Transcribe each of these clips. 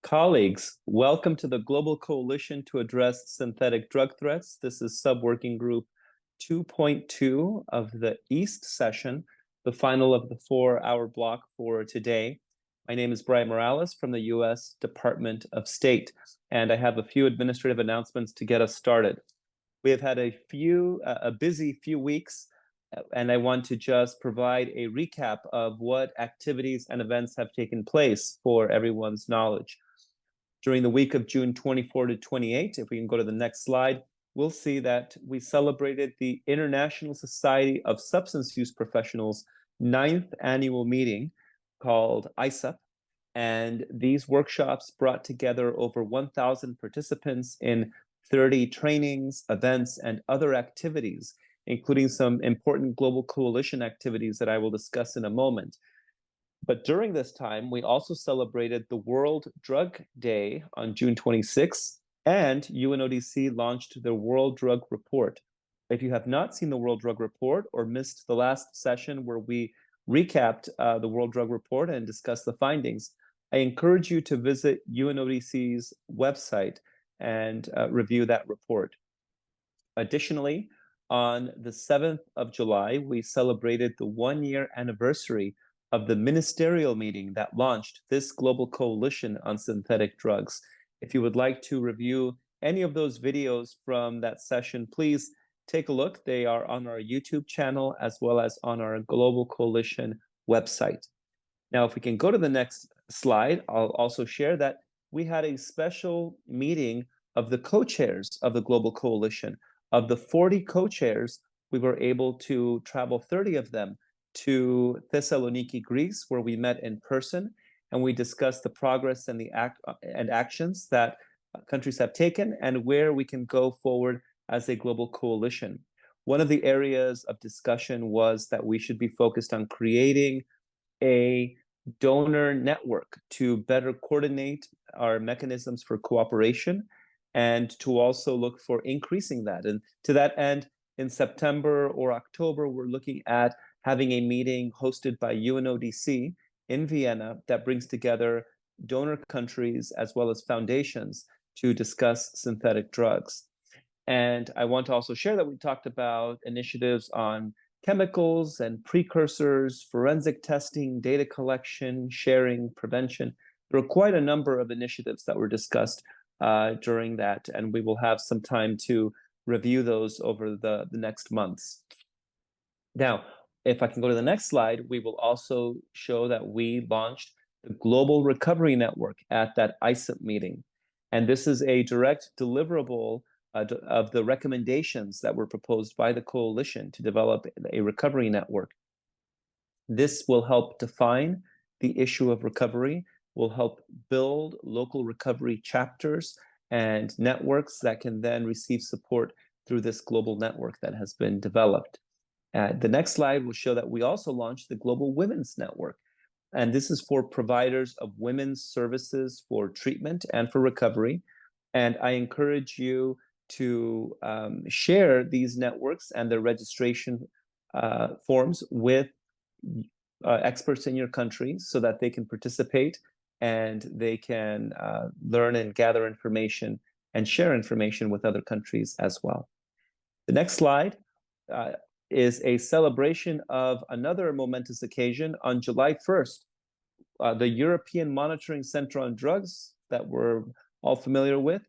Colleagues, welcome to the Global Coalition to Address Synthetic Drug Threats. This is Subworking Group 2.2 of the East session, the final of the 4-hour block for today. My name is Brian Morales from the U.S. Department of State, and I have a few administrative announcements to get us started. We have had a busy few weeks, and I want to just provide a recap of what activities and events have taken place for everyone's knowledge. During the week of June 24 to 28, if we can go to the next slide, we'll see that we celebrated the International Society of Substance Use Professionals' 9th annual meeting called ISUP. And these workshops brought together over 1,000 participants in 30 trainings, events, and other activities, including some important global coalition activities that I will discuss in a moment. But during this time, we also celebrated the World Drug Day on June 26, and UNODC launched the World Drug Report. If you have not seen the World Drug Report or missed the last session where we recapped the World Drug Report and discussed the findings, I encourage you to visit UNODC's website and review that report. Additionally, on the 7th of July, we celebrated the 1-year anniversary of the ministerial meeting that launched this global coalition on synthetic drugs. If you would like to review any of those videos from that session, please take a look. They are on our YouTube channel as well as on our Global Coalition website. Now, if we can go to the next slide, I'll also share that we had a special meeting of the co-chairs of the Global Coalition. Of the 40 co-chairs, we were able to travel 30 of them to Thessaloniki, Greece, where we met in person, and we discussed the progress and the actions that countries have taken and where we can go forward as a global coalition. One of the areas of discussion was that we should be focused on creating a donor network to better coordinate our mechanisms for cooperation and to also look for increasing that. And to that end, in September or October, we're looking at having a meeting hosted by UNODC in Vienna that brings together donor countries as well as foundations to discuss synthetic drugs. And I want to also share that we talked about initiatives on chemicals and precursors, forensic testing, data collection, sharing, prevention. There were quite a number of initiatives that were discussed during that, and we will have some time to review those over the next months. Now, if I can go to the next slide, we will also show that we launched the Global Recovery Network at that ISUP meeting. And this is a direct deliverable of the recommendations that were proposed by the coalition to develop a recovery network. This will help define the issue of recovery, will help build local recovery chapters and networks that can then receive support through this global network that has been developed. The next slide will show that we also launched the Global Women's Network. And this is for providers of women's services for treatment and for recovery. And I encourage you to share these networks and their registration forms with experts in your country so that they can participate and they can learn and gather information and share information with other countries as well. The next slide is a celebration of another momentous occasion. On July 1st, the European Monitoring Center on Drugs that we're all familiar with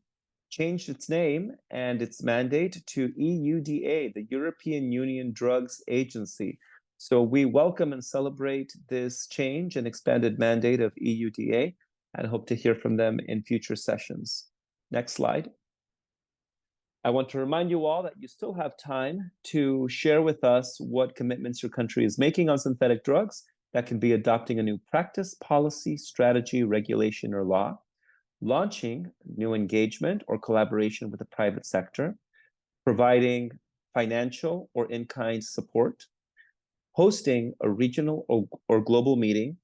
changed its name and its mandate to EUDA, the European Union Drugs Agency. So we welcome and celebrate this change and expanded mandate of EUDA and hope to hear from them in future sessions. Next slide. I want to remind you all that you still have time to share with us what commitments your country is making on synthetic drugs. That can be adopting a new practice, policy, strategy, regulation, or law, launching new engagement or collaboration with the private sector, providing financial or in-kind support, hosting a regional or global meeting,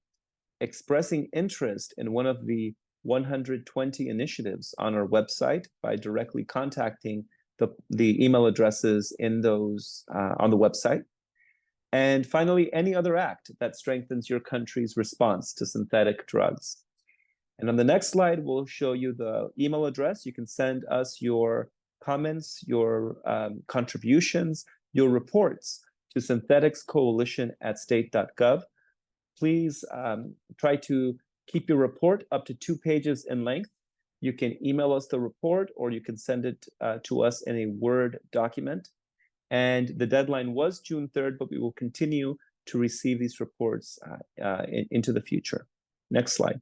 expressing interest in one of the 120 initiatives on our website by directly contacting the email addresses in those on the website, And finally, any other act that strengthens your country's response to synthetic drugs. And on the next slide, we'll show you the email address. You can send us your comments, your contributions, your reports to syntheticscoalition@state.gov. Please try to keep your report up to 2 pages in length. You can email us the report, or you can send it to us in a Word document. And the deadline was June 3rd, but we will continue to receive these reports into the future. Next slide.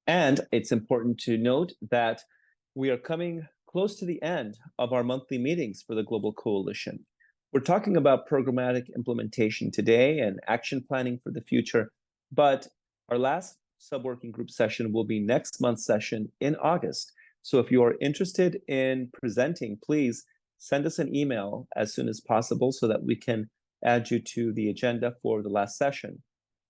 And it's important to note that we are coming close to the end of our monthly meetings for the Global Coalition. We're talking about programmatic implementation today and action planning for the future, but our last sub-working group session will be next month's session in August. So if you are interested in presenting, please send us an email as soon as possible so that we can add you to the agenda for the last session.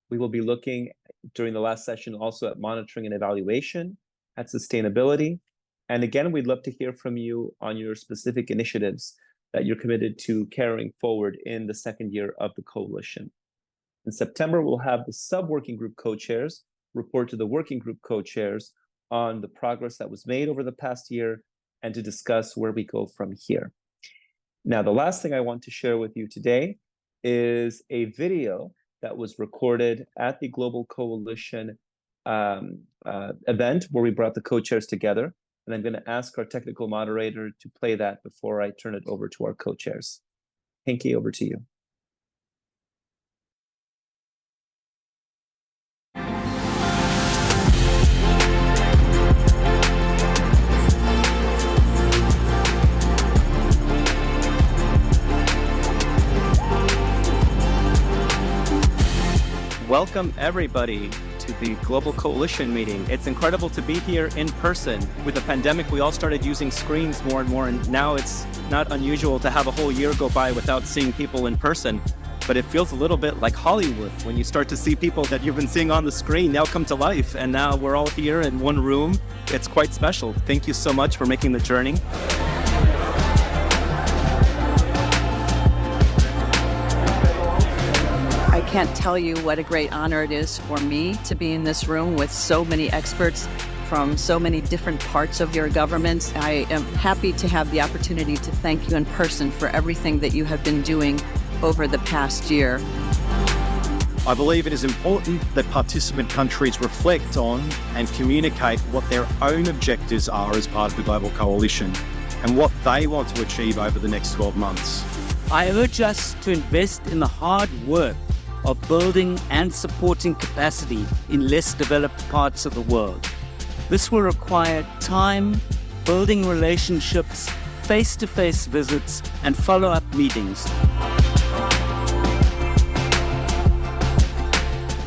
We will be looking during the last session also at monitoring and evaluation, at sustainability. And again, we'd love to hear from you on your specific initiatives that you're committed to carrying forward in the second year of the coalition. In September, we'll have the sub-working group co-chairs report to the working group co-chairs on the progress that was made over the past year and to discuss where we go from here. Now, the last thing I want to share with you today is a video that was recorded at the Global Coalition event where we brought the co-chairs together. And I'm going to ask our technical moderator to play that before I turn it over to our co-chairs. Pinky, over to you. Welcome, everybody, to the Global Coalition meeting. It's incredible to be here in person. With the pandemic, we all started using screens more and more, and now it's not unusual to have a whole year go by without seeing people in person. But it feels a little bit like Hollywood when you start to see people that you've been seeing on the screen now come to life, and now we're all here in one room. It's quite special. Thank you so much for making the journey. I can't tell you what a great honor it is for me to be in this room with so many experts from so many different parts of your governments. I am happy to have the opportunity to thank you in person for everything that you have been doing over the past year. I believe it is important that participant countries reflect on and communicate what their own objectives are as part of the Global Coalition and what they want to achieve over the next 12 months. I urge us to invest in the hard work of building and supporting capacity in less developed parts of the world. This will require time, building relationships, face-to-face visits, and follow-up meetings.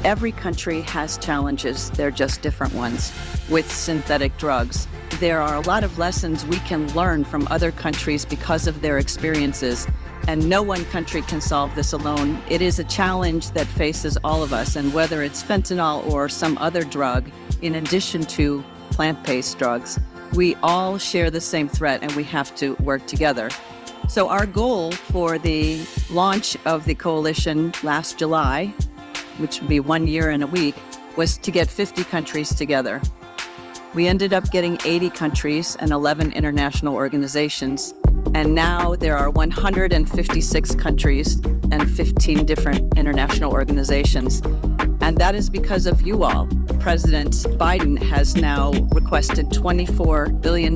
Every country has challenges, they're just different ones. With synthetic drugs, there are a lot of lessons we can learn from other countries because of their experiences. And no one country can solve this alone. It is a challenge that faces all of us, and whether it's fentanyl or some other drug, in addition to plant-based drugs, we all share the same threat and we have to work together. So our goal for the launch of the coalition last July, which would be 1 year and a week, was to get 50 countries together. We ended up getting 80 countries and 11 international organizations. And now there are 156 countries and 15 different international organizations. And that is because of you all. President Biden has now requested $24 billion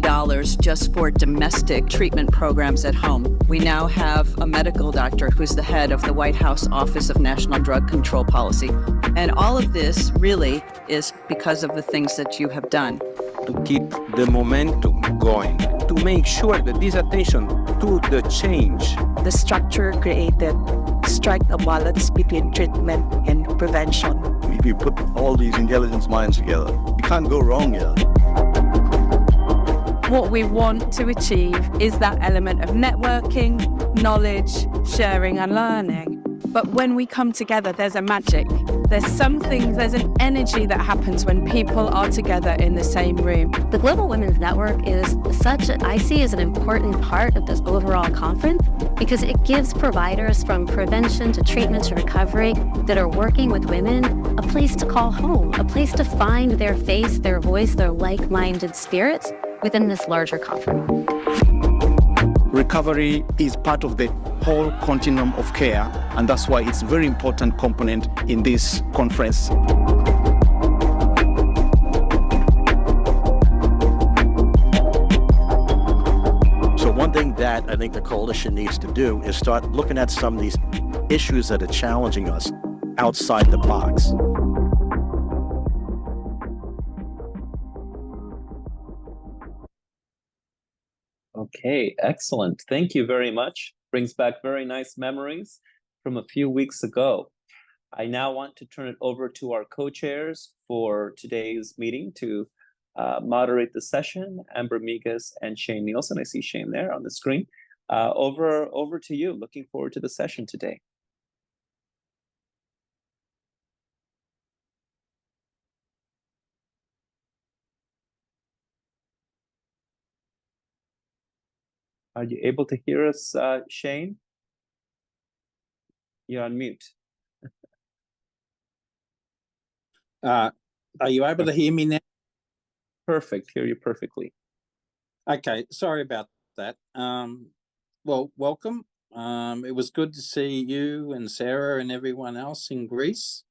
just for domestic treatment programs at home. We now have a medical doctor who's the head of the White House Office of National Drug Control Policy. And all of this really is because of the things that you have done. To keep the momentum going, to make sure that this attention to the change. The structure created strike a balance between treatment and prevention. If you put all these intelligence minds together, you can't go wrong here. What we want to achieve is that element of networking, knowledge, sharing and learning. But when we come together, there's a magic. There's an energy that happens when people are together in the same room. The Global Women's Network is I see as an important part of this overall conference because it gives providers from prevention to treatment to recovery that are working with women a place to call home, a place to find their face, their voice, their like-minded spirits within this larger conference. Recovery is part of the whole continuum of care, and that's why it's a very important component in this conference. So one thing that I think the coalition needs to do is start looking at some of these issues that are challenging us outside the box. Okay, excellent. Thank you very much. Brings back very nice memories from a few weeks ago. I now want to turn it over to our co-chairs for today's meeting to moderate the session, Amber Migas and Shane Nielsen. I see Shane there on the screen. Over to you. Looking forward to the session today. Are you able to hear us, Shane? You're on mute. Are you able to hear me now? Perfect. Hear you perfectly. Okay, sorry about that. Well, welcome. It was good to see you and Sarah and everyone else in Greece.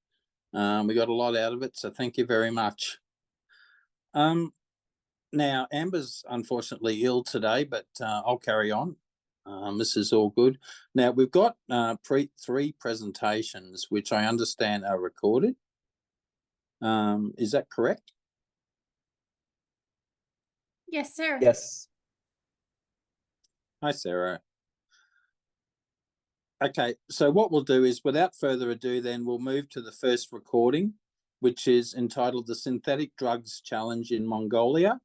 We got a lot out of it, so thank you very much. Now, Amber's unfortunately ill today, but I'll carry on. This is all good. Now, we've got three presentations, which I understand are recorded. Is that correct? Yes, sir. Yes. Hi, Sarah. Okay, so what we'll do is, without further ado, then we'll move to the first recording, which is entitled The Synthetic Drugs Challenge in Mongolia.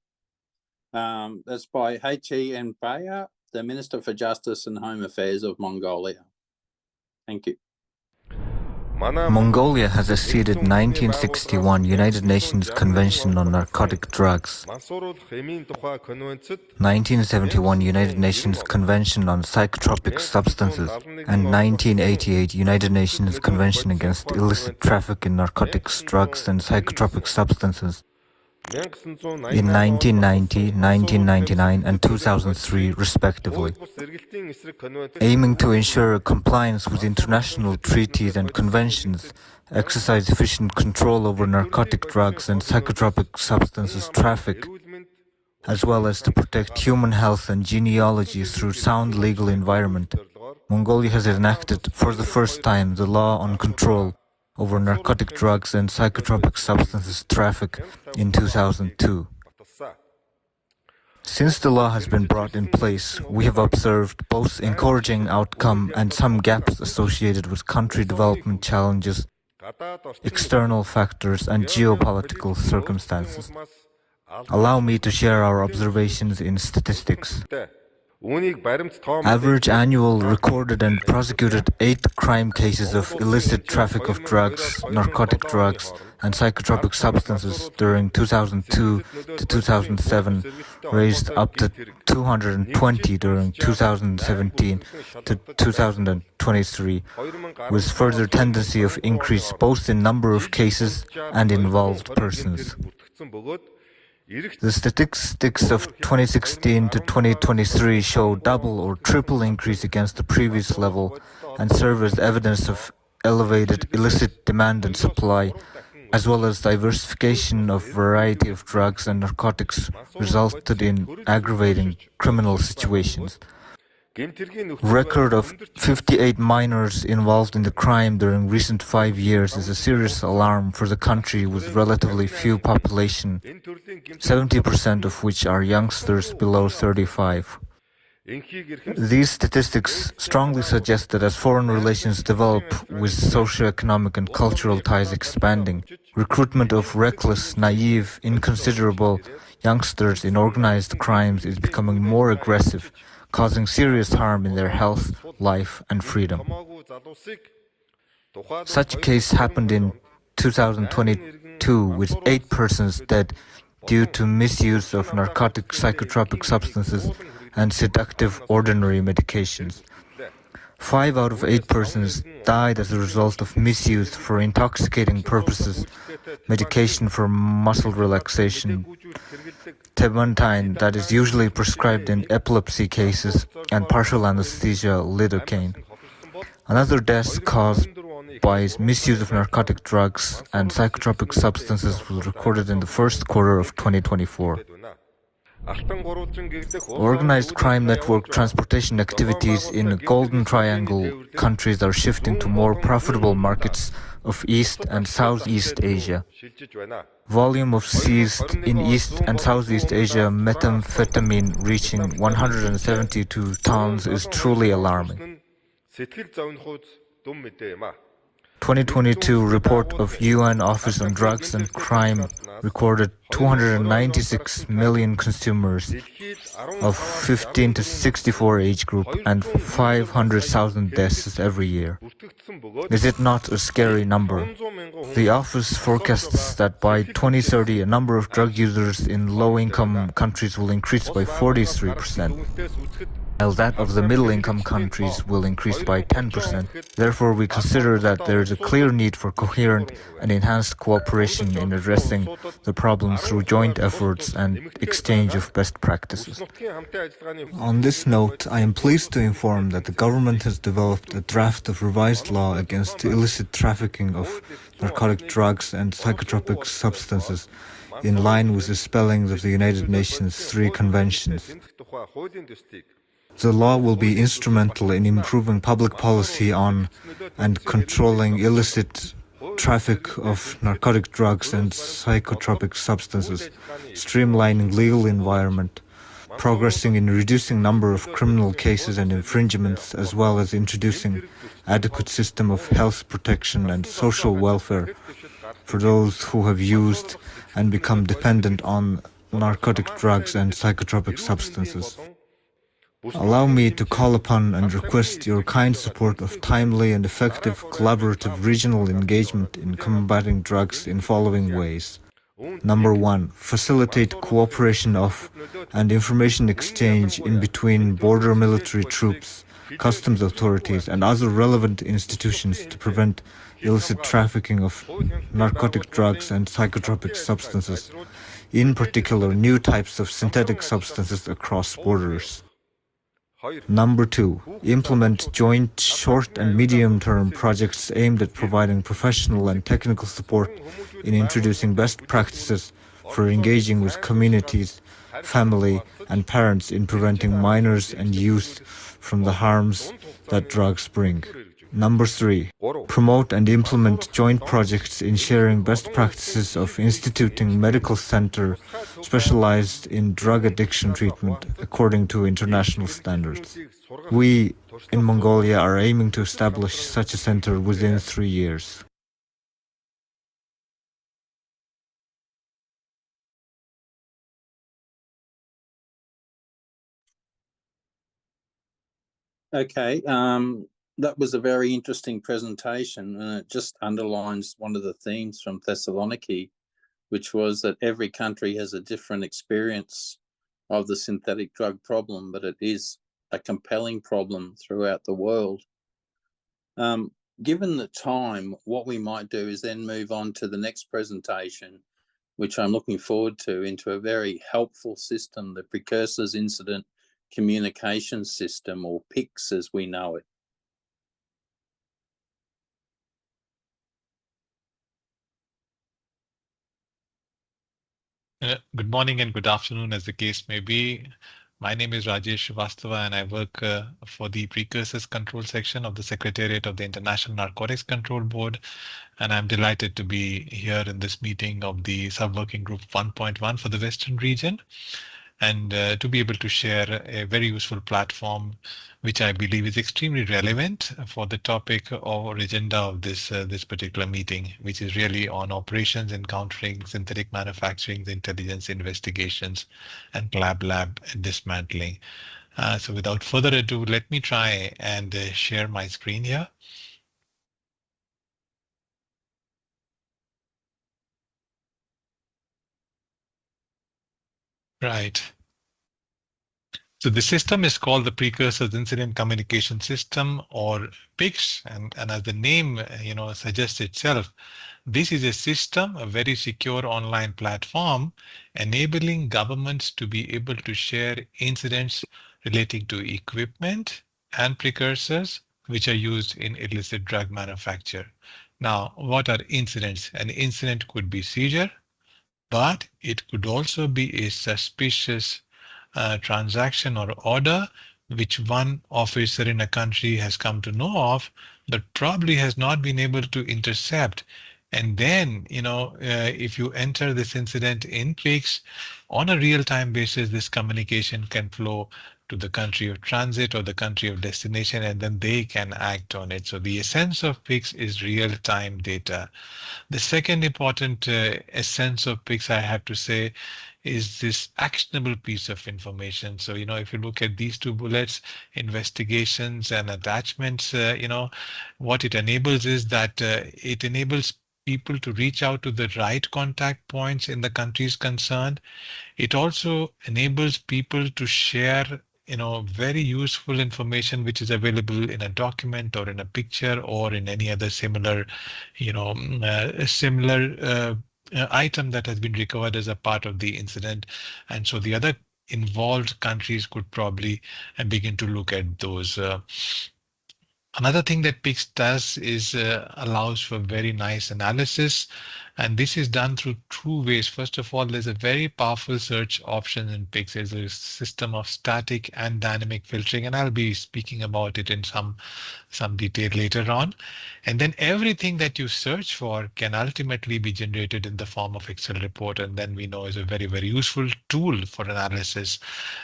That's by H.E. Npaya, the Minister for Justice and Home Affairs of Mongolia. Thank you. Mongolia has acceded 1961 United Nations Convention on Narcotic Drugs, 1971 United Nations Convention on Psychotropic Substances, and 1988 United Nations Convention against illicit traffic in narcotics, drugs, and psychotropic substances. In 1990, 1999, and 2003, respectively, aiming to ensure compliance with international treaties and conventions, exercise efficient control over narcotic drugs and psychotropic substances traffic, as well as to protect human health and genealogy through sound legal environment, Mongolia has enacted for the first time the law on control over narcotic drugs and psychotropic substances traffic in 2002. Since the law has been brought in place, we have observed both encouraging outcome and some gaps associated with country development challenges, external factors, and geopolitical circumstances. Allow me to share our observations in statistics. Average annual recorded and prosecuted 8 crime cases of illicit traffic of drugs, narcotic drugs, and psychotropic substances during 2002 to 2007, raised up to 220 during 2017 to 2023, with further tendency of increase both in number of cases and involved persons. The statistics of 2016 to 2023 show double or triple increase against the previous level and serve as evidence of elevated illicit demand and supply, as well as diversification of variety of drugs and narcotics resulted in aggravating criminal situations. Record of 58 minors involved in the crime during recent 5 years is a serious alarm for the country with relatively few population, 70% of which are youngsters below 35. These statistics strongly suggest that as foreign relations develop with socio-economic and cultural ties expanding, recruitment of reckless, naive, inconsiderable youngsters in organized crimes is becoming more aggressive, causing serious harm in their health, life, and freedom. Such case happened in 2022 with 8 persons dead due to misuse of narcotic psychotropic substances and seductive ordinary medications. 5 out of 8 persons died as a result of misuse for intoxicating purposes, medication for muscle relaxation, Tebentine that is usually prescribed in epilepsy cases, and partial anesthesia lidocaine. Another death caused by misuse of narcotic drugs and psychotropic substances was recorded in the first quarter of 2024. Organized crime network transportation activities in Golden Triangle countries are shifting to more profitable markets of East and Southeast Asia. Volume of seized in East and Southeast Asia methamphetamine reaching 172 tons is truly alarming. 2022 report of UN Office on Drugs and Crime recorded 296 million consumers of 15 to 64 age group and 500,000 deaths every year. Is it not a scary number? The office forecasts that by 2030 a number of drug users in low-income countries will increase by 43%. While that of the middle-income countries will increase by 10%. Therefore, we consider that there is a clear need for coherent and enhanced cooperation in addressing the problem through joint efforts and exchange of best practices. On this note, I am pleased to inform that the government has developed a draft of revised law against illicit trafficking of narcotic drugs and psychotropic substances in line with the spellings of the United Nations 3 conventions. The law will be instrumental in improving public policy on and controlling illicit traffic of narcotic drugs and psychotropic substances, streamlining legal environment, progressing in reducing number of criminal cases and infringements, as well as introducing adequate system of health protection and social welfare for those who have used and become dependent on narcotic drugs and psychotropic substances. Allow me to call upon and request your kind support of timely and effective collaborative regional engagement in combating drugs in following ways. Number 1. Facilitate cooperation of and information exchange in between border military troops, customs authorities, and other relevant institutions to prevent illicit trafficking of narcotic drugs and psychotropic substances, in particular new types of synthetic substances across borders. Number 2. Implement joint short and medium-term projects aimed at providing professional and technical support in introducing best practices for engaging with communities, family, and parents in preventing minors and youth from the harms that drugs bring. Number 3. Promote and implement joint projects in sharing best practices of instituting medical center specialized in drug addiction treatment according to international standards. We, in Mongolia, are aiming to establish such a center within 3 years. Okay, that was a very interesting presentation, and it just underlines one of the themes from Thessaloniki, which was that every country has a different experience of the synthetic drug problem, but it is a compelling problem throughout the world. Given the time, what we might do is then move on to the next presentation, which I'm looking forward to, into a very helpful system, the Precursors Incident Communication System, or PICS as we know it. Good morning and good afternoon, as the case may be. My name is Rajesh Srivastava, and I work for the Precursors Control Section of the Secretariat of the International Narcotics Control Board. And I'm delighted to be here in this meeting of the Subworking Group 1.1 for the Western region, and to be able to share a very useful platform, which I believe is extremely relevant for the topic or agenda of this particular meeting, which is really on operations in countering synthetic manufacturing, the intelligence investigations, and lab dismantling. So without further ado, let me try and share my screen here. Right. So the system is called the Precursors Incident Communication System, or PICS, and as the name suggests itself, this is a system, a very secure online platform, enabling governments to be able to share incidents relating to equipment and precursors which are used in illicit drug manufacture. Now, what are incidents? An incident could be seizure, but it could also be a suspicious transaction or order which one officer in a country has come to know of, but probably has not been able to intercept. And then, if you enter this incident in PICS, on a real-time basis, this communication can flow to the country of transit or the country of destination, and then they can act on it. So the essence of PICS is real-time data. The second important essence of PICS, I have to say, is this actionable piece of information. So, if you look at these two bullets, investigations and attachments, what it enables is that it enables people to reach out to the right contact points in the countries concerned. It also enables people to share very useful information which is available in a document or in a picture or in any other similar item that has been recovered as a part of the incident. And so the other involved countries could probably begin to look at those. Another thing that PICS does is allows for very nice analysis, and this is done through two ways. First of all, there's a very powerful search option in PICS. There's a system of static and dynamic filtering, and I'll be speaking about it in some detail later on. And then everything that you search for can ultimately be generated in the form of Excel report, and then we know is a very, very useful tool for analysis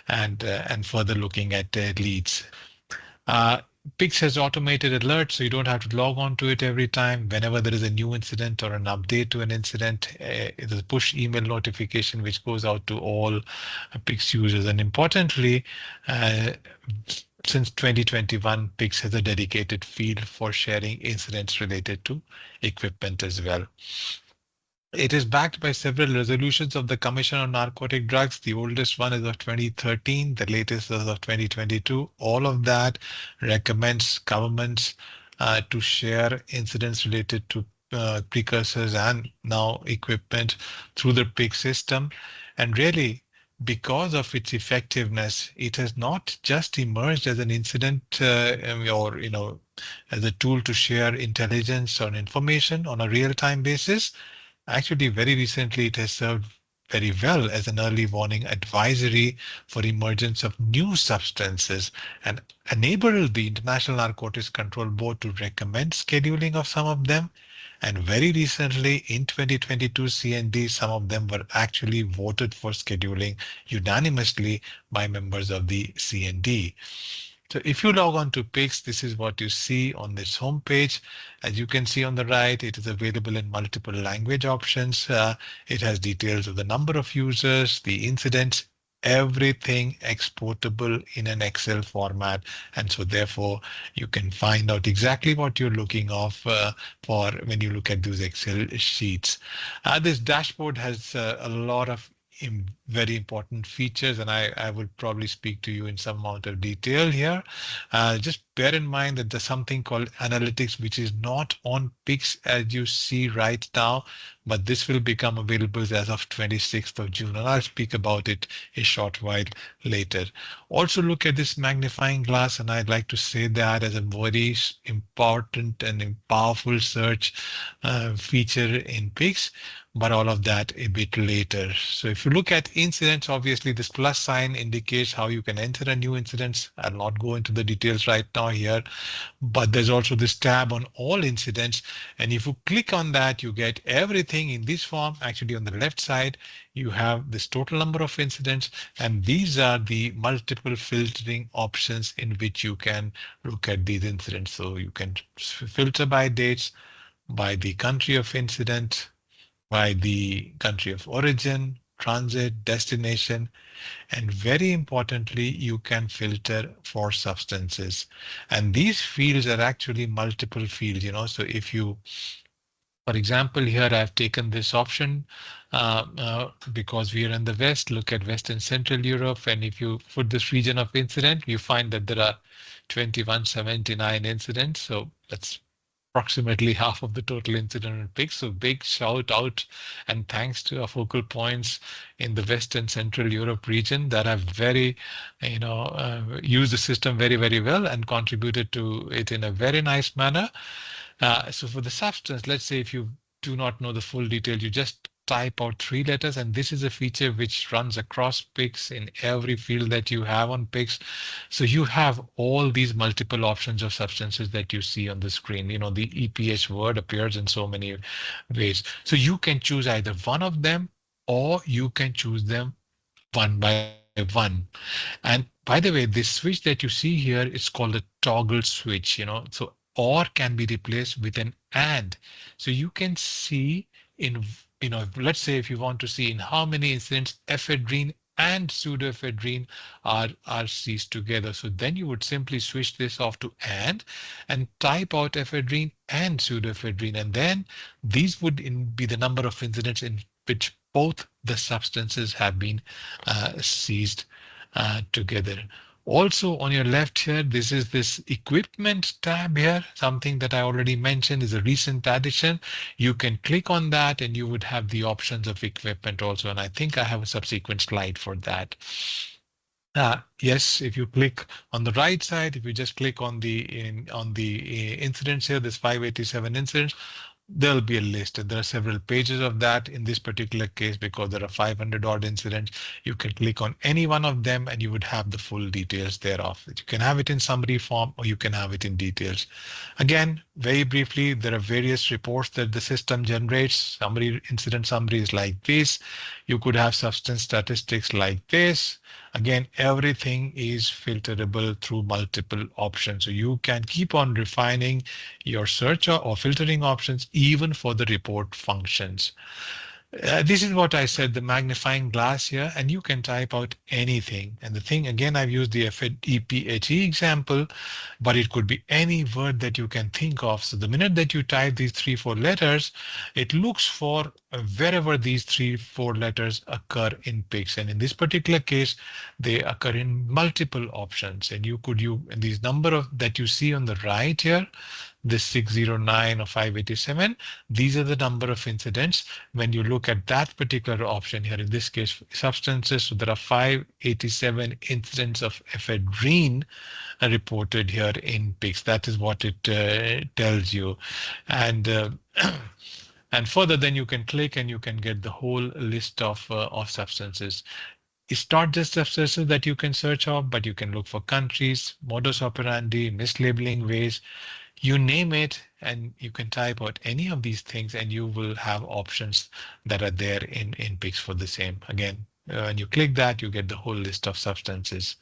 and further looking at leads. PICS has automated alerts, so you don't have to log on to it every time. Whenever there is a new incident or an update to an incident, it's a push email notification which goes out to all PICS users. And importantly, since 2021, PICS has a dedicated field for sharing incidents related to equipment as well. It is backed by several resolutions of the Commission on Narcotic Drugs. The oldest one is of 2013, the latest is of 2022. All of that recommends governments to share incidents related to precursors and now equipment through the PICS system. And really, because of its effectiveness, it has not just emerged as an incident or as a tool to share intelligence or information on a real-time basis. Actually, very recently, it has served very well as an early warning advisory for emergence of new substances and enabled the International Narcotics Control Board to recommend scheduling of some of them. And very recently, in 2022 CND, some of them were actually voted for scheduling unanimously by members of the CND. So if you log on to PICS, this is what you see on this homepage. As you can see on the right, it is available in multiple language options. It has details of the number of users, the incidents, everything exportable in an Excel format. And so therefore, you can find out exactly what you're looking for when you look at those Excel sheets. This dashboard has a lot of very important features, and I would probably speak to you in some amount of detail here. Just bear in mind that there's something called analytics, which is not on PICS as you see right now, but this will become available as of 26th of June, and I'll speak about it a short while later. Also look at this magnifying glass, and I'd like to say that as a very important and powerful search feature in PICS, but all of that a bit later. So if you look at incidents, obviously this plus sign indicates how you can enter a new incident. I'll not go into the details right now here, but there's also this tab on all incidents. And if you click on that, you get everything in this form. Actually, on the left side, you have this total number of incidents, and these are the multiple filtering options in which you can look at these incidents. So you can filter by dates, by the country of incident, by the country of origin, transit, destination, and very importantly, you can filter for substances. And these fields are actually multiple fields, so if you For example, here I've taken this option because we are in the West. Look at West and Central Europe. And if you put this region of incident, you find that there are 2179 incidents. So that's approximately half of the total incident in pigs. So big shout out and thanks to our focal points in the West and Central Europe region that have very, used the system very, very well and contributed to it in a very nice manner. So for the substance, let's say if you do not know the full detail, you just type out 3 letters, and this is a feature which runs across pigs in every field that you have on pigs. So you have all these multiple options of substances that you see on the screen. You know, the EPH word appears in so many ways. So you can choose either one of them, or you can choose them one by one. And by the way, this switch that you see here is called a toggle switch, so or can be replaced with an and. So you can see in, let's say if you want to see in how many incidents ephedrine and pseudoephedrine are seized together. So then you would simply switch this off to and type out ephedrine and pseudoephedrine. And then these would be the number of incidents in which both the substances have been seized together. Also on your left here, this is this equipment tab here, something that I already mentioned is a recent addition. You can click on that and you would have the options of equipment also. And I think I have a subsequent slide for that. Yes, if you click on the right side, if you just click on the incidents here, this 587 incidents, there'll be a list, and there are several pages of that. In this particular case, because there are 500 odd incidents, you can click on any one of them and you would have the full details thereof. You can have it in summary form or you can have it in details. Again, very briefly, there are various reports that the system generates. Incident summaries like this. You could have substance statistics like this. Again, everything is filterable through multiple options. So you can keep on refining your search or filtering options even for the report functions. This is what I said, the magnifying glass here, and you can type out anything. And the thing, again, I've used the EPHE example, but it could be any word that you can think of. So the minute that you type these 3-4 letters, it looks for wherever these 3-4 letters occur in pigs. And in this particular case, they occur in multiple options. And and these number of that you see on the right here, this 609 or 587, these are the number of incidents when you look at that particular option here, in this case, substances. So there are 587 incidents of ephedrine reported here in pigs. That is what it tells you. And and further, then you can click and you can get the whole list of substances. It's not just substances that you can search of, but you can look for countries, modus operandi, mislabeling ways, you name it, and you can type out any of these things and you will have options that are there in pigs for the same. Again, when you click that, you get the whole list of substances.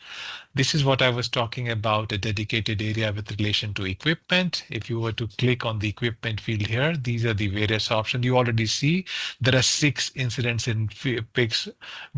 This is what I was talking about, a dedicated area with relation to equipment. If you were to click on the equipment field here, these are the various options. You already see there are 6 incidents in pigs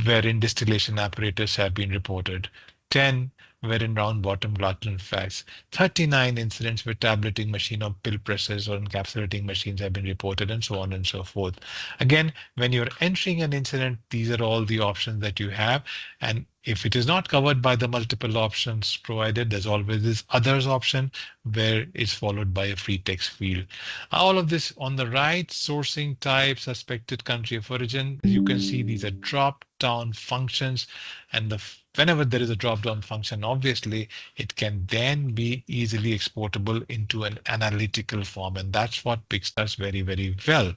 wherein distillation apparatus have been reported. 10 wherein round bottom glottal facts. 39 incidents where tableting machine or pill presses or encapsulating machines have been reported, and so on and so forth. Again, when you're entering an incident, these are all the options that you have. And if it is not covered by the multiple options provided, there's always this others option where it's followed by a free text field. All of this on the right, sourcing type, suspected country of origin. As you can see, these are drop down functions, and whenever there is a drop-down function, obviously, it can then be easily exportable into an analytical form. And that's what PIX does very, very well.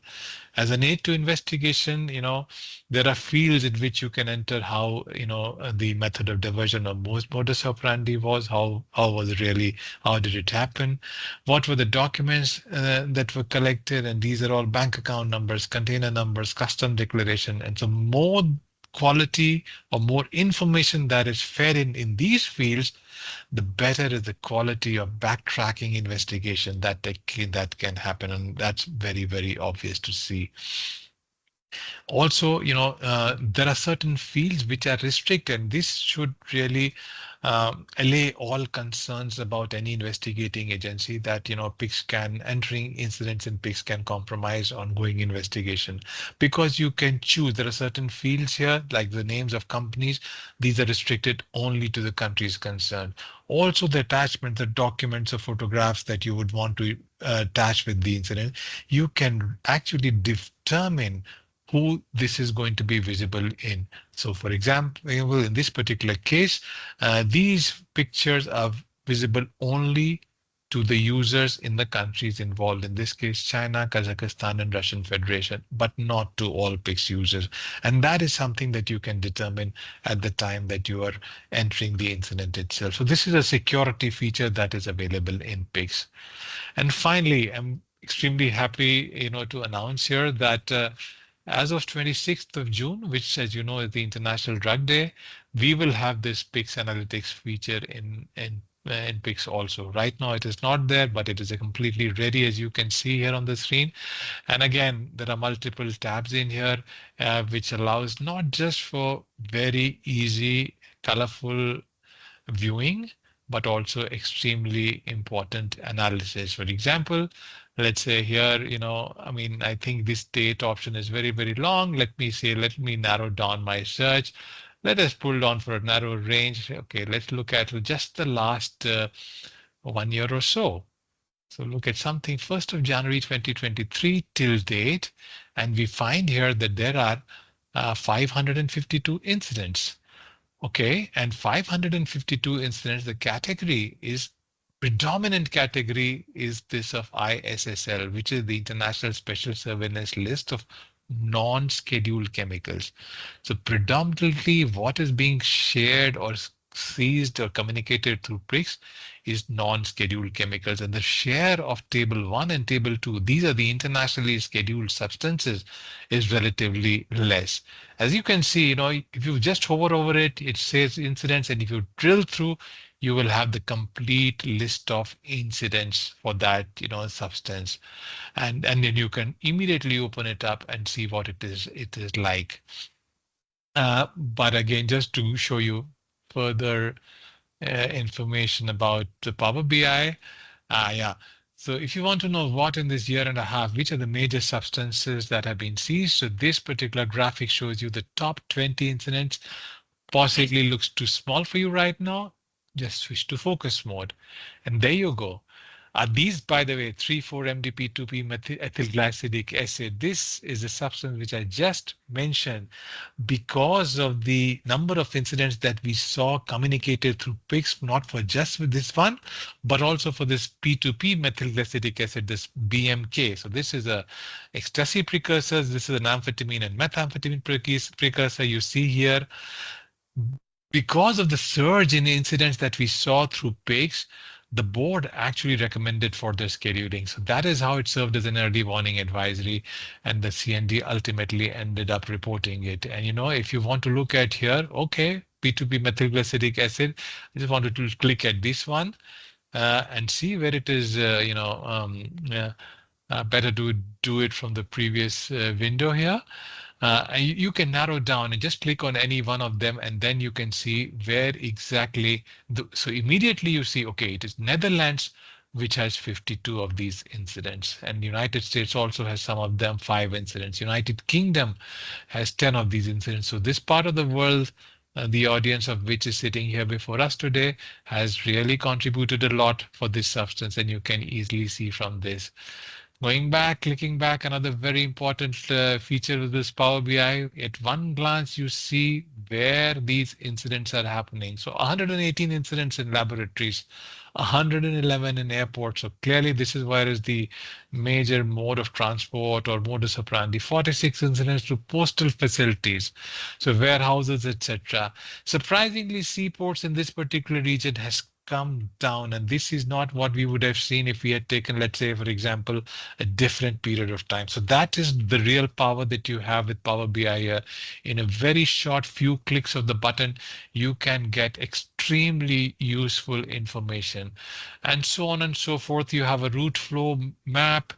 As an aid to investigation, there are fields in which you can enter how, the method of diversion or modus operandi was, how was it really, how did it happen? What were the documents that were collected? And these are all bank account numbers, container numbers, custom declaration. And so more quality or more information that is fed in these fields, the better is the quality of backtracking investigation that can happen. And that's very, very obvious to see. Also, there are certain fields which are restricted. This should really allay all concerns about any investigating agency that, PICs can, entering incidents in PICs can compromise ongoing investigation, because you can choose. There are certain fields here, like the names of companies. These are restricted only to the countries concerned. Also, the attachment, the documents or photographs that you would want to attach with the incident, you can actually determine who this is going to be visible in. So for example, in this particular case, these pictures are visible only to the users in the countries involved, in this case, China, Kazakhstan, and Russian Federation, but not to all PICS users. And that is something that you can determine at the time that you are entering the incident itself. So this is a security feature that is available in PICS. And finally, I'm extremely happy, to announce here that as of 26th of June, which, as you know, is the International Drug Day, we will have this PICS analytics feature in PICS also. Right now, it is not there, but it is completely ready, as you can see here on the screen. And again, there are multiple tabs in here, which allows not just for very easy, colorful viewing, but also extremely important analysis. For example, let's say here, I think this date option is very, very long. Let me narrow down my search. Let us pull down for a narrow range. Okay, let's look at just the last 1 year or so. So look at something 1st of January 2023 till date, and we find here that there are 552 incidents. Okay, and 552 incidents, the category is predominant category is this of ISSL, which is the International Special Surveillance List of non-scheduled chemicals. So predominantly what is being shared or seized or communicated through PRICS is non-scheduled chemicals, and the share of table 1 and table 2, these are the internationally scheduled substances, is relatively less. As you can see, if you just hover over it, it says incidents, and if you drill through, you will have the complete list of incidents for that substance, and then you can immediately open it up and see what it is like. But again, just to show you further information about the Power BI. So if you want to know what in this year and a half, which are the major substances that have been seized, so this particular graphic shows you the top 20 incidents. Possibly looks too small for you right now. Just switch to focus mode. And there you go. These, by the way, 3,4-MDP-2P methylglycidic acid. This is a substance which I just mentioned because of the number of incidents that we saw communicated through PICS, not for just with this one, but also for this P2P methylglycidic acid, this BMK. So this is a ecstasy precursor. This is an amphetamine and methamphetamine precursor you see here. Because of the surge in incidents that we saw through PICS, the board actually recommended for their scheduling. So that is how it served as an early warning advisory, and the CND ultimately ended up reporting it. And if you want to look at here, okay, P2P methylglycidic acid, I just wanted to click at this one and see where it is, better to do it from the previous window here. And you can narrow down and just click on any one of them, and then you can see where exactly. So immediately you see, okay, it is Netherlands, which has 52 of these incidents, and United States also has some of them, 5 incidents. United Kingdom has 10 of these incidents. So this part of the world, the audience of which is sitting here before us today, has really contributed a lot for this substance, and you can easily see from this. Going back, clicking back, another very important feature of this Power BI, at one glance, you see where these incidents are happening. So 118 incidents in laboratories, 111 in airports. So clearly this is where is the major mode of transport or modus operandi. 46 incidents to postal facilities, so warehouses, etc. Surprisingly, seaports in this particular region has come down. And this is not what we would have seen if we had taken, let's say, for example, a different period of time. So that is the real power that you have with Power BI. In a very short few clicks of the button, you can get extremely useful information, and so on and so forth. You have a route flow map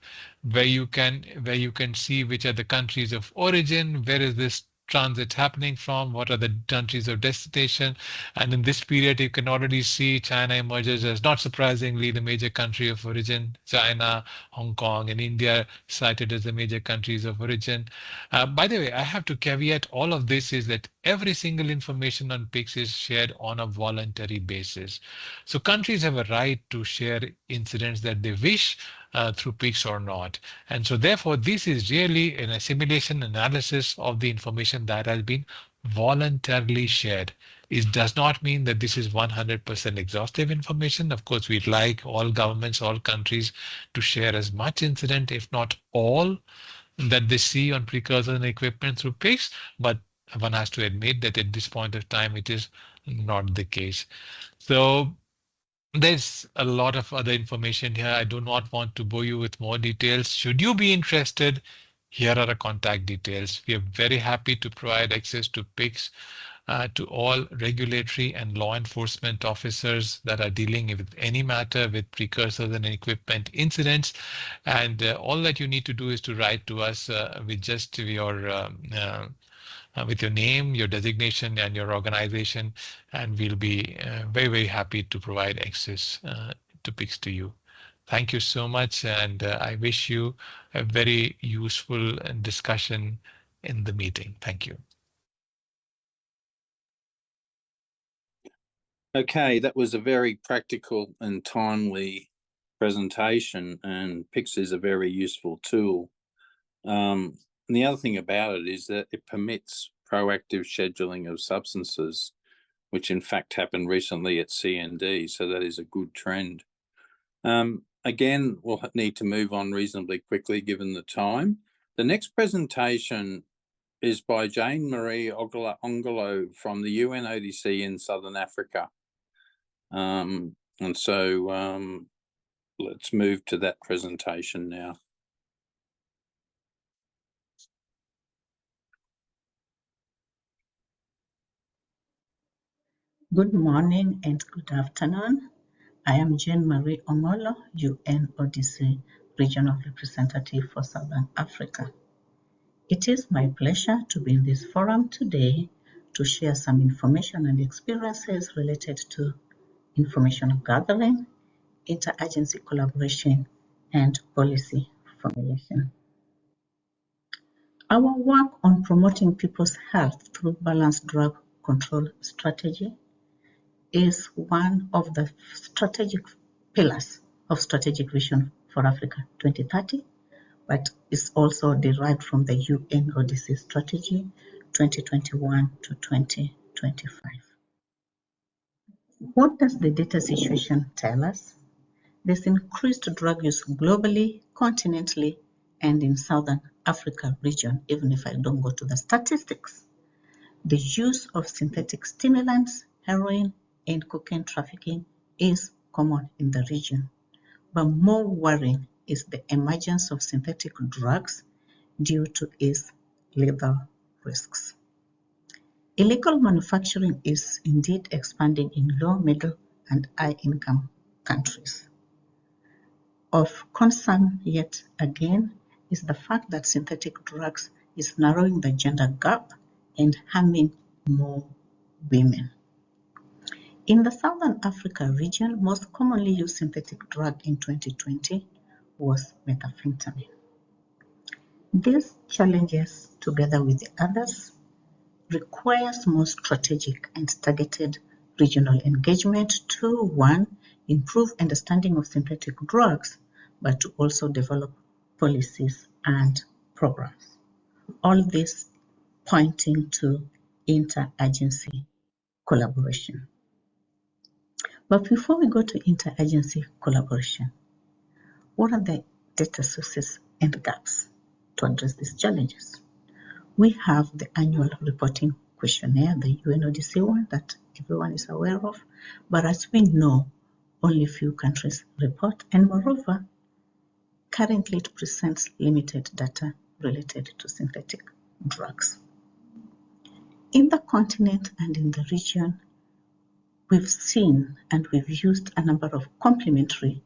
where you can see which are the countries of origin, where is this transit happening from, what are the countries of destination. And in this period, you can already see China emerges as, not surprisingly, the major country of origin. China, Hong Kong, and India cited as the major countries of origin. By the way, I have to caveat all of this is that every single information on PICS is shared on a voluntary basis. So countries have a right to share incidents that they wish through PICS or not. And so therefore, this is really an assimilation analysis of the information that has been voluntarily shared. It does not mean that this is 100% exhaustive information. Of course, we'd like all governments, all countries to share as much incident, if not all, that they see on precursors and equipment through PICS, but one has to admit that at this point of time, it is not the case. So there's a lot of other information here. I do not want to bore you with more details. Should you be interested, here are the contact details. We are very happy to provide access to PICS to all regulatory and law enforcement officers that are dealing with any matter with precursors and equipment incidents. And all that you need to do is to write to us with just your with your name, your designation, and your organization, and we'll be very, very happy to provide access to PICS to you. Thank you so much, and I wish you a very useful discussion in the meeting. Thank you. Okay, that was a very practical and timely presentation, and PICS is a very useful tool. And the other thing about it is that it permits proactive scheduling of substances, which in fact happened recently at CND, so that is a good trend. Again, we'll need to move on reasonably quickly given the time. The next presentation is by Jane Marie Ongolo from the UNODC in Southern Africa. And so let's move to that presentation now. Good morning and good afternoon. I am Jane Marie Ongolo, UNODC Regional Representative for Southern Africa. It is my pleasure to be in this forum today to share some information and experiences related to information gathering, interagency collaboration, and policy formulation. Our work on promoting people's health through balanced drug control strategy is one of the strategic pillars of Strategic Vision for Africa 2030, but is also derived from the UNODC Strategy 2021 to 2025. What does the data situation tell us? There's increased drug use globally, continentally, and in Southern Africa region, even if I don't go to the statistics. The use of synthetic stimulants, heroin, and cocaine trafficking is common in the region. But more worrying is the emergence of synthetic drugs due to its lethal risks. Illegal manufacturing is indeed expanding in low, middle, and high-income countries. Of concern, yet again, is the fact that synthetic drugs is narrowing the gender gap and harming more women. In the Southern Africa region, most commonly used synthetic drug in 2020 was methamphetamine. These challenges, together with the others, requires more strategic and targeted regional engagement to, one, improve understanding of synthetic drugs, but to also develop policies and programs. All this pointing to interagency collaboration. But before we go to interagency collaboration, what are the data sources and gaps to address these challenges? We have the annual reporting questionnaire, the UNODC one that everyone is aware of, but as we know, only few countries report, and moreover, currently it presents limited data related to synthetic drugs. In the continent and in the region, we've seen and we've used a number of complementary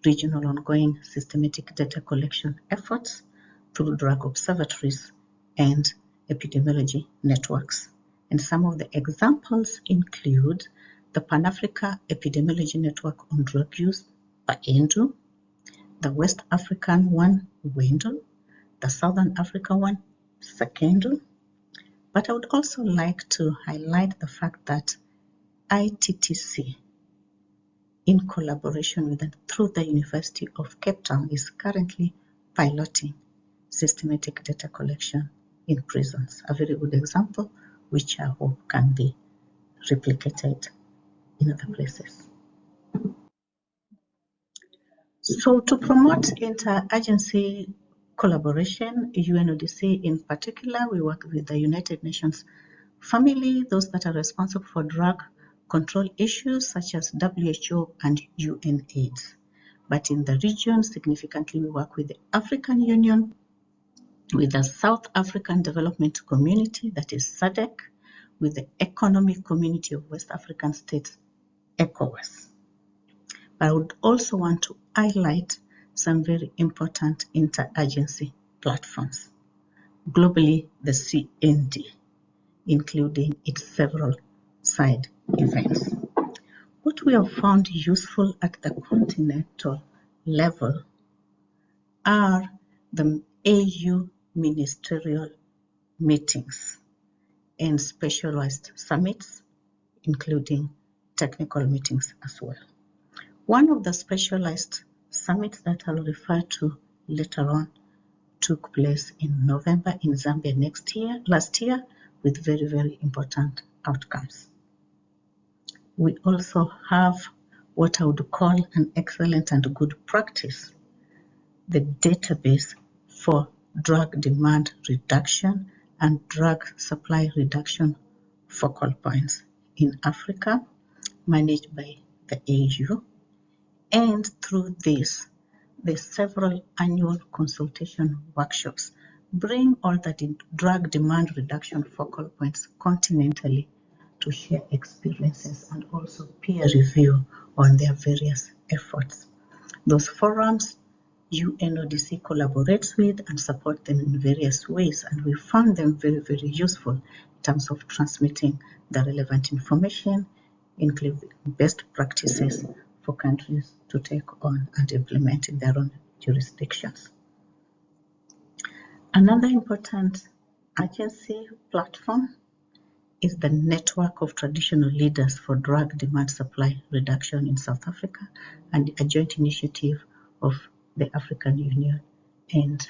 regional ongoing systematic data collection efforts through drug observatories and epidemiology networks. And some of the examples include the Pan-Africa Epidemiology Network on Drug Use, PAENDU, the West African one, WENDU, the Southern Africa one, SECENDU. But I would also like to highlight the fact that ITTC, in collaboration with and through the University of Cape Town, is currently piloting systematic data collection in prisons. A very good example, which I hope can be replicated in other places. So to promote interagency collaboration, UNODC in particular, we work with the United Nations family, those that are responsible for drug control issues such as WHO and UNAIDS. But in the region, significantly, we work with the African Union, with the South African Development Community, that is SADC, with the Economic Community of West African States, ECOWAS. But I would also want to highlight some very important interagency platforms. Globally, the CND, including its several side events. What we have found useful at the continental level are the AU ministerial meetings and specialized summits, including technical meetings as well. One of the specialized summits that I'll refer to later on took place in November in Zambia last year, with very, very important outcomes. We also have what I would call an excellent and good practice, the database for drug demand reduction and drug supply reduction focal points in Africa, managed by the AU. And through this, the several annual consultation workshops bring all the drug demand reduction focal points continentally to share experiences and also peer review on their various efforts. Those forums, UNODC collaborates with and support them in various ways, and we found them very, very useful in terms of transmitting the relevant information, including best practices for countries to take on and implement in their own jurisdictions. Another important agency platform is the Network of Traditional Leaders for Drug Demand Supply Reduction in South Africa, and a joint initiative of the African Union and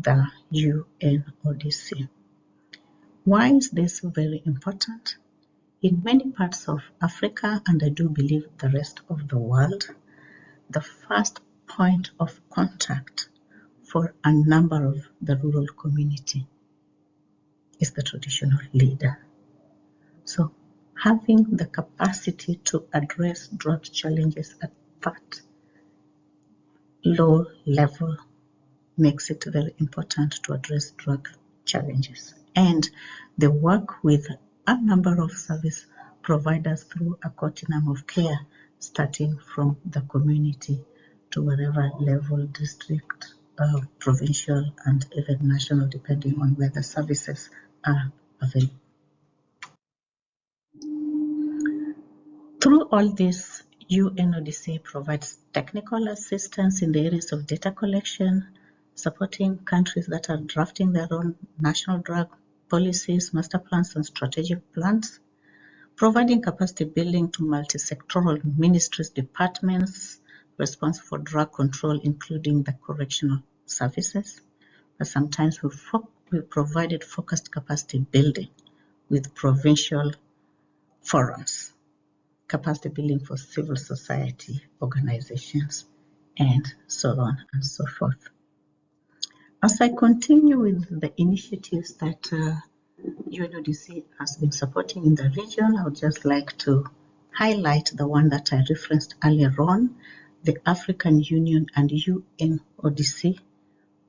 the UNODC. Why is this very important? In many parts of Africa, and I do believe the rest of the world, the first point of contact for a number of the rural community is the traditional leader. So having the capacity to address drug challenges at that low level makes it very important to address drug challenges. And they work with a number of service providers through a continuum of care, starting from the community to whatever level, district, provincial, and even national, depending on where the services are available. Through all this, UNODC provides technical assistance in the areas of data collection, supporting countries that are drafting their own national drug policies, master plans, and strategic plans, providing capacity building to multi-sectoral ministries, departments responsible for drug control, including the correctional services. But sometimes we provided focused capacity building with provincial forums, capacity building for civil society organizations, and so on and so forth. As I continue with the initiatives that UNODC has been supporting in the region, I would just like to highlight the one that I referenced earlier on. The African Union and UNODC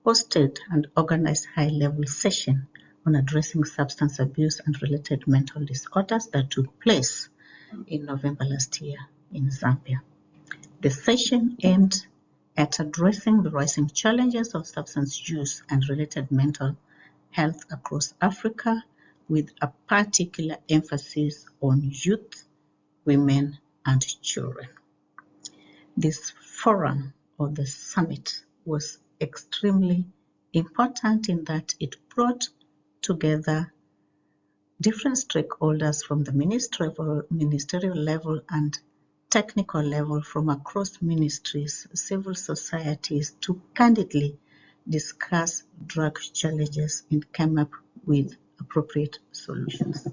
hosted and organized high-level session on addressing substance abuse and related mental disorders that took place in November last year in Zambia. The session aimed at addressing the rising challenges of substance use and related mental health across Africa, with a particular emphasis on youth, women, and children. This forum or the summit was extremely important in that it brought together different stakeholders from the ministerial level and technical level from across ministries, civil societies, to candidly discuss drug challenges and come up with appropriate solutions.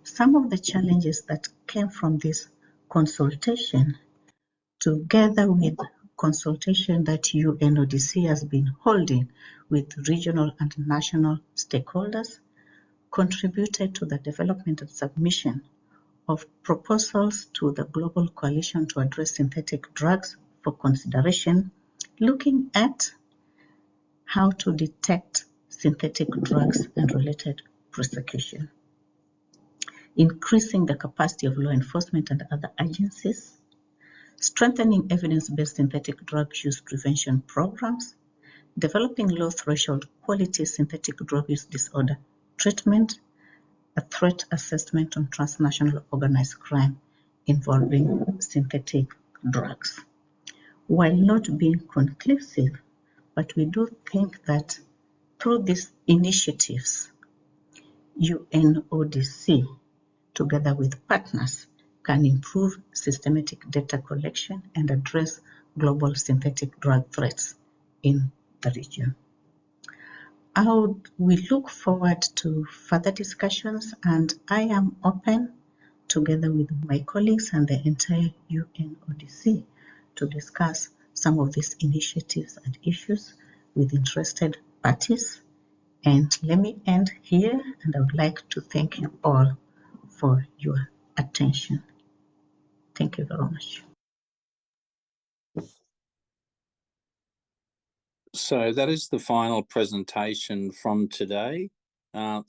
Some of the challenges that came from this consultation, together with consultation that UNODC has been holding with regional and national stakeholders, contributed to the development and submission of proposals to the Global Coalition to Address Synthetic Drugs for consideration, looking at how to detect synthetic drugs and related prosecution, increasing the capacity of law enforcement and other agencies, strengthening evidence-based synthetic drug use prevention programs, developing low threshold quality synthetic drug use disorder treatment, a threat assessment on transnational organized crime involving synthetic drugs. While not being conclusive, but we do think that through these initiatives, UNODC, together with partners, can improve systematic data collection and address global synthetic drug threats in the region. We look forward to further discussions, and I am open, together with my colleagues and the entire UNODC, to discuss some of these initiatives and issues with interested parties. And let me end here, and I would like to thank you all for your attention. Thank you very much. So that is the final presentation from today.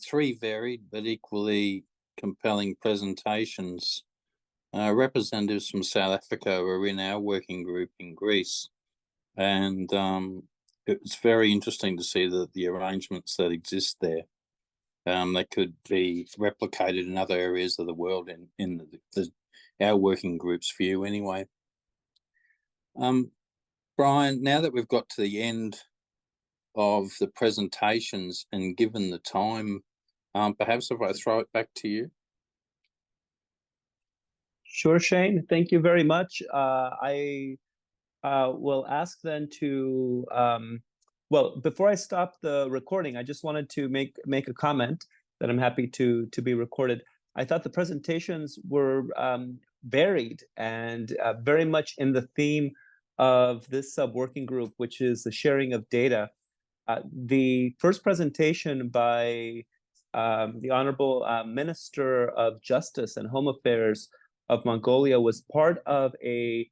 Three varied but equally compelling presentations. Representatives from South Africa were in our working group in Greece, and it was very interesting to see the arrangements that exist there. They could be replicated in other areas of the world in our working group's view anyway. Brian, now that we've got to the end of the presentations and given the time, perhaps if I throw it back to you. Sure, Shane. Thank you very much. I will ask then to, well, before I stop the recording, I just wanted to make a comment that I'm happy to be recorded. I thought the presentations were varied and very much in the theme of this sub-working group, which is the sharing of data. The first presentation by the Honorable Minister of Justice and Home Affairs of Mongolia was part of an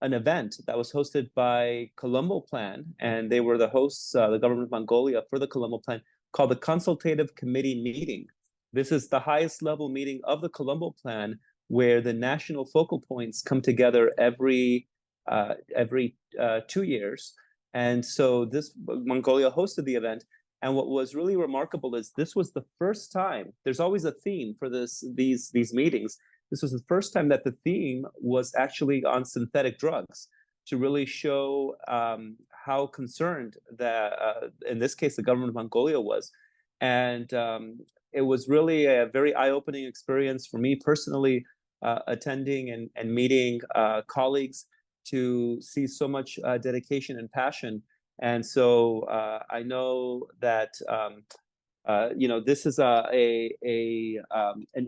event that was hosted by Colombo Plan, and they were the hosts, the government of Mongolia, for the Colombo Plan, called the Consultative Committee Meeting. This is the highest level meeting of the Colombo Plan, where the national focal points come together every 2 years. And so Mongolia hosted the event. And what was really remarkable is this was the first time, there's always a theme for these meetings. This was the first time that the theme was actually on synthetic drugs, to really show how concerned that, in this case, the government of Mongolia was. And it was really a very eye-opening experience for me personally, attending and meeting colleagues, to see so much dedication and passion. And so I know that this is an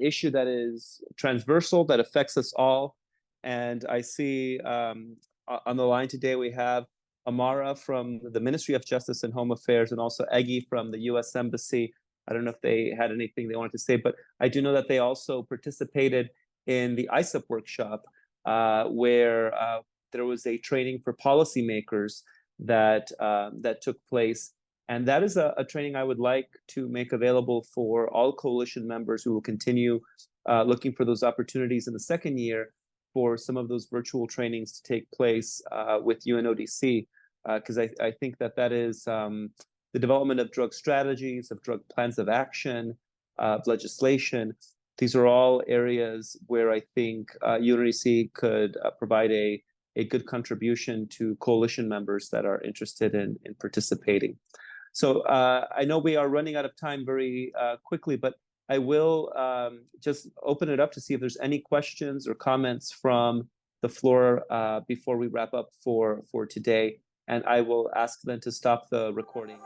issue that is transversal, that affects us all. And I see on the line today we have Amara from the Ministry of Justice and Home Affairs, and also Eggy from the U.S. Embassy. I don't know if they had anything they wanted to say, but I do know that they also participated in the ISUP workshop, where there was a training for policymakers that took place. And that is a training I would like to make available for all coalition members who will continue looking for those opportunities in the second year for some of those virtual trainings to take place with UNODC, because I think that is the development of drug strategies, of drug plans of action, of legislation. These are all areas where I think UNODC could provide a good contribution to coalition members that are interested in participating. So I know we are running out of time very quickly, but I will just open it up to see if there's any questions or comments from the floor before we wrap up for today. And I will ask them to stop the recording.